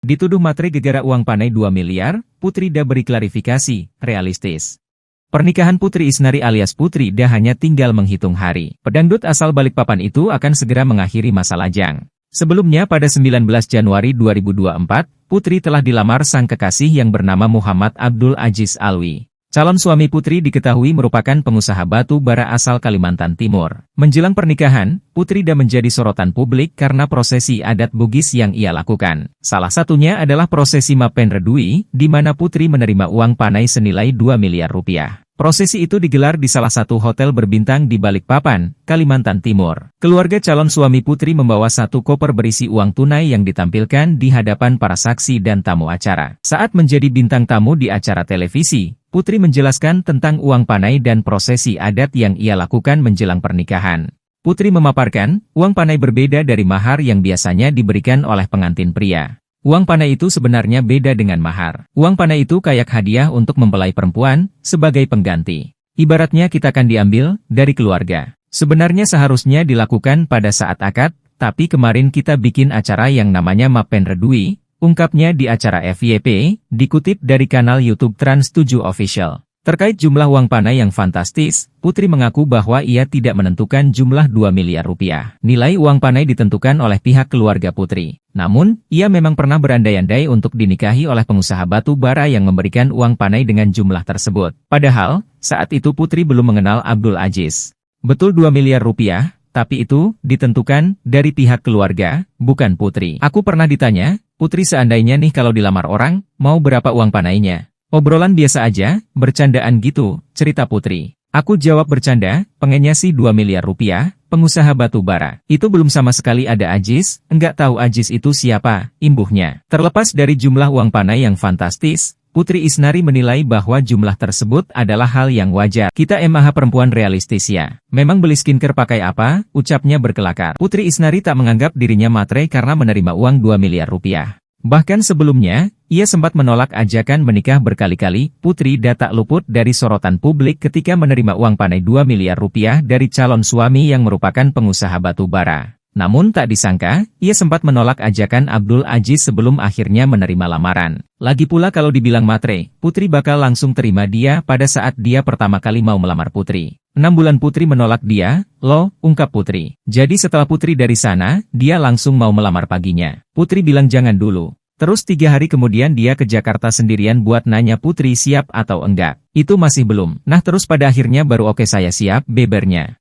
Dituduh matre gegara uang panai 2 miliar, Putri Da beri klarifikasi, realistis. Pernikahan Putri Isnari alias Putri Da hanya tinggal menghitung hari. Pedangdut asal Balikpapan itu akan segera mengakhiri masa lajang. Sebelumnya pada 19 Januari 2024, Putri telah dilamar sang kekasih yang bernama Muhammad Abdul Aziz Alwi. Calon suami Putri diketahui merupakan pengusaha batu bara asal Kalimantan Timur. Menjelang pernikahan, Putri Da menjadi sorotan publik karena prosesi adat Bugis yang ia lakukan. Salah satunya adalah prosesi Mapen Redui, di mana Putri menerima uang panai senilai 2 miliar rupiah. Prosesi itu digelar di salah satu hotel berbintang di Balikpapan, Kalimantan Timur. Keluarga calon suami Putri membawa satu koper berisi uang tunai yang ditampilkan di hadapan para saksi dan tamu acara. Saat menjadi bintang tamu di acara televisi, Putri menjelaskan tentang uang panai dan prosesi adat yang ia lakukan menjelang pernikahan. Putri memaparkan, uang panai berbeda dari mahar yang biasanya diberikan oleh pengantin pria. Uang panai itu sebenarnya beda dengan mahar. Uang panai itu kayak hadiah untuk mempelai perempuan, sebagai pengganti. Ibaratnya kita akan diambil dari keluarga. Sebenarnya seharusnya dilakukan pada saat akad, tapi kemarin kita bikin acara yang namanya Mapen Redui, ungkapnya di acara FYP, dikutip dari kanal YouTube Trans7 Official. Terkait jumlah uang panai yang fantastis, Putri mengaku bahwa ia tidak menentukan jumlah 2 miliar rupiah. Nilai uang panai ditentukan oleh pihak keluarga Putri. Namun, ia memang pernah berandai-andai untuk dinikahi oleh pengusaha batu bara yang memberikan uang panai dengan jumlah tersebut. Padahal, saat itu Putri belum mengenal Abdul Aziz. Betul 2 miliar rupiah, tapi itu ditentukan dari pihak keluarga, bukan Putri. Aku pernah ditanya, Putri seandainya nih kalau dilamar orang, mau berapa uang panainya? Obrolan biasa aja, bercandaan gitu, cerita Putri. Aku jawab bercanda, pengennya sih 2 miliar rupiah, pengusaha batu bara. Itu belum sama sekali ada Aziz, enggak tahu Aziz itu siapa, imbuhnya. Terlepas dari jumlah uang panai yang fantastis, Putri Isnari menilai bahwa jumlah tersebut adalah hal yang wajar. Kita emang perempuan realistis ya. Memang beli skincare pakai apa, ucapnya berkelakar. Putri Isnari tak menganggap dirinya matre karena menerima uang 2 miliar rupiah. Bahkan sebelumnya, ia sempat menolak ajakan menikah berkali-kali. Putri Da tak luput dari sorotan publik ketika menerima uang panai 2 miliar rupiah dari calon suami yang merupakan pengusaha batu bara. Namun tak disangka, ia sempat menolak ajakan Abdul Aziz sebelum akhirnya menerima lamaran. Lagi pula kalau dibilang matre, Putri bakal langsung terima dia pada saat dia pertama kali mau melamar Putri. 6 bulan Putri menolak dia, loh, ungkap Putri. Jadi setelah Putri dari sana, dia langsung mau melamar paginya. Putri bilang jangan dulu. Terus 3 hari kemudian dia ke Jakarta sendirian buat nanya Putri siap atau enggak. Itu masih belum. Nah terus pada akhirnya baru oke saya siap, bebernya.